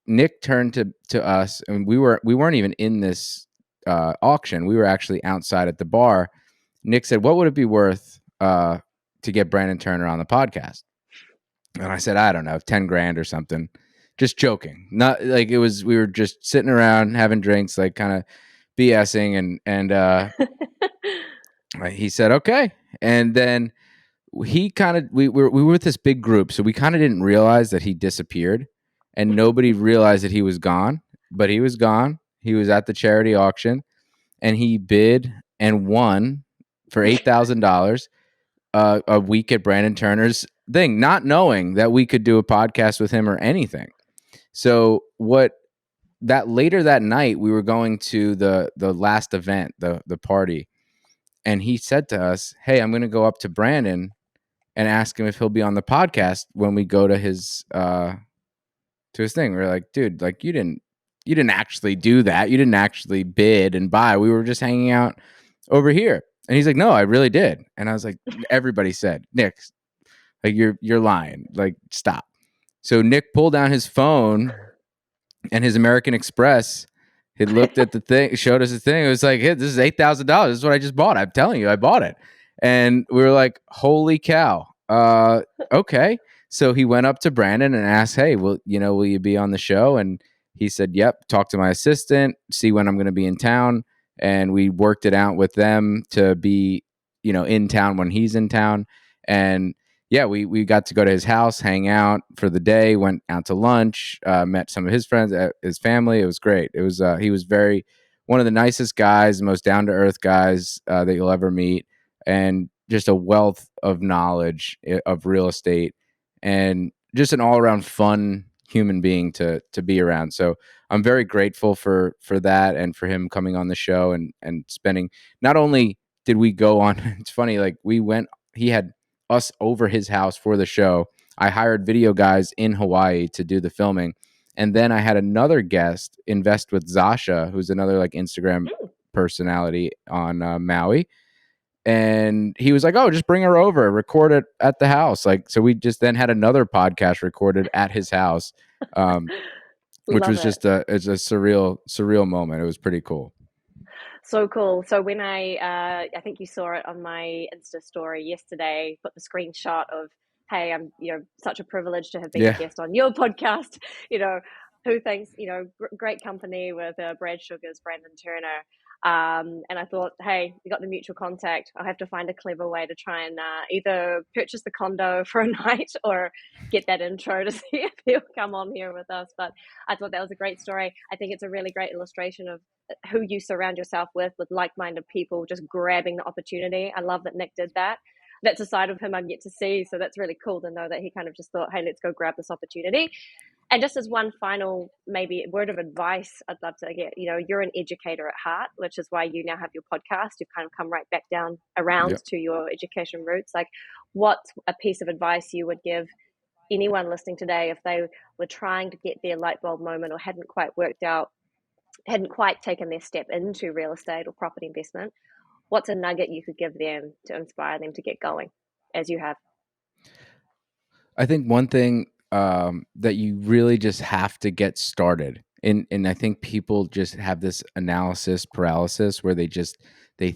Nick turned to us, and we weren't even in this auction. We were actually outside at the bar. Nick said, "What would it be worth to get Brandon Turner on the podcast?" And I said, "I don't know, 10 grand or something." Just joking. Not like it was. We were just sitting around having drinks, like kind of BSing, and he said, "Okay." And then he kind of we were with this big group, so we kind of didn't realize that he disappeared, and nobody realized that he was gone. But he was gone. He was at the charity auction, and he bid and won for $8,000 a week at Brandon Turner's thing, not knowing that we could do a podcast with him or anything. So later that night, we were going to the last event, the party, and he said to us, "Hey, I'm going to go up to Brandon and ask him if he'll be on the podcast when we go to his thing." We're like, "Dude, like you didn't actually do that. You didn't actually bid and buy. We were just hanging out over here." And he's like, "No, I really did." And I was like, "Everybody said, Nick, like you're lying. Like, stop." So Nick pulled down his phone and his American Express. He looked at the thing, showed us the thing. It was like, "Hey, this is $8,000. This is what I just bought. I'm telling you, I bought it." And we were like, "Holy cow!" Okay. So he went up to Brandon and asked, "Hey, will you be on the show?" And he said, "Yep." Talk to my assistant, see when I'm going to be in town, and we worked it out with them to be, in town when he's in town. And yeah, we got to go to his house, hang out for the day, went out to lunch, met some of his friends, his family. It was great. It was he was one of the nicest guys, the most down to earth guys that you'll ever meet. And just a wealth of knowledge of real estate, and just an all around fun human being to be around. So I'm very grateful for that, and for him coming on the show, and spending. Not only did we go on, it's funny, like he had us over his house for the show. I hired video guys in Hawaii to do the filming. And then I had another guest invest with Zasha, who's another like Instagram Mm. personality on Maui. And he was like, "Oh, just bring her over, record it at the house." Like, so we just then had another podcast recorded at his house, which Love was it. just it's a surreal moment. It was pretty cool. So cool. So when I think you saw it on my Insta story yesterday, put the screenshot of, hey, I'm, such a privilege to have been a Yeah, guest on your podcast. You know, who thinks, great company with Brad Sugars, Brandon Turner. And I thought, hey, we got the mutual contact. I'll have to find a clever way to try and either purchase the condo for a night or get that intro to see if he'll come on here with us. But I thought that was a great story. I think it's a really great illustration of who you surround yourself with like-minded people, just grabbing the opportunity. I love that Nick did that. That's a side of him I'm yet to see. So that's really cool to know that he kind of just thought, hey, let's go grab this opportunity. And just as one final maybe word of advice, I'd love to get, you're an educator at heart, which is why you now have your podcast. You've kind of come right back down around yep. to your education roots. Like, what's a piece of advice you would give anyone listening today if they were trying to get their light bulb moment or hadn't quite taken their step into real estate or property investment? What's a nugget you could give them to inspire them to get going, as you have? I think one thing that you really just have to get started, and I think people just have this analysis paralysis where they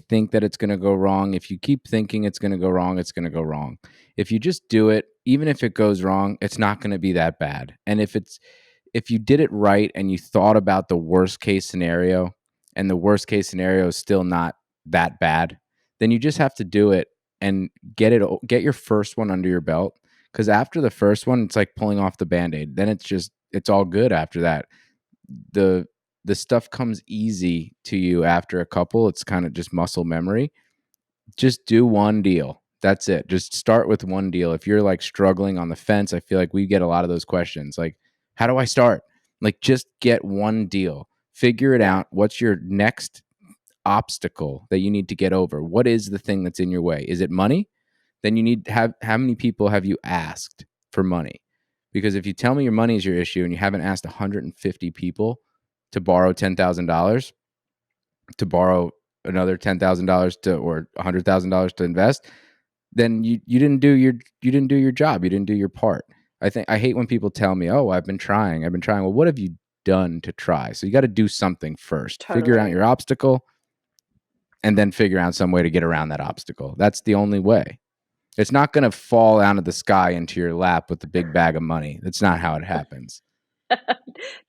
think that it's going to go wrong. If you keep thinking it's going to go wrong, it's going to go wrong. If you just do it, even if it goes wrong, it's not going to be that bad. And if you did it right and you thought about the worst case scenario, and the worst case scenario is still not that bad, then you just have to do it and get your first one under your belt. Because after the first one, it's like pulling off the Band-Aid. Then it's all good after that. The stuff comes easy to you after a couple. It's kind of just muscle memory. Just do one deal. That's it. Just start with one deal. If you're like struggling on the fence, I feel like we get a lot of those questions. Like, how do I start? Like, just get one deal. Figure it Yeah, out. What's your next obstacle that you need to get over? What is the thing that's in your way? Is it money? Then you need to have, how many people have you asked for money? Because if you tell me your money is your issue and you haven't asked 150 people to borrow $10,000, to borrow another $10,000 to, or $100,000 to invest, then you didn't do your job. You didn't do your part. I hate when people tell me, "Oh, I've been trying. I've been trying." Well, what have you done to try? So you got to do something first. Figure out totally. your obstacle, and then figure out some way to get around that obstacle. That's the only way. It's not going to fall out of the sky into your lap with a big bag of money. That's not how it happens.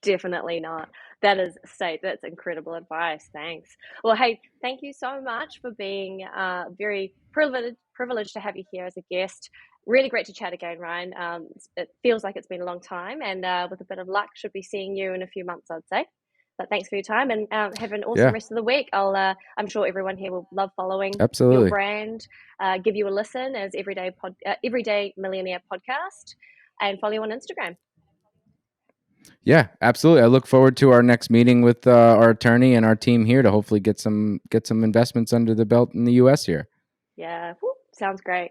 Definitely not. That's incredible advice. Thanks. Well, hey, thank you so much for being very privileged to have you here as a guest. Really great to chat again, Ryan. It feels like it's been a long time, and with a bit of luck, should be seeing you in a few months, I'd say. But thanks for your time, and have an awesome Yeah, rest of the week. I'm sure everyone here will love following your absolutely. brand. Give you a listen as Everyday Millionaire podcast, and follow you on Instagram. Yeah, absolutely. I look forward to our next meeting with our attorney and our team here to hopefully get some investments under the belt in the U.S. here. Yeah, woo, sounds great.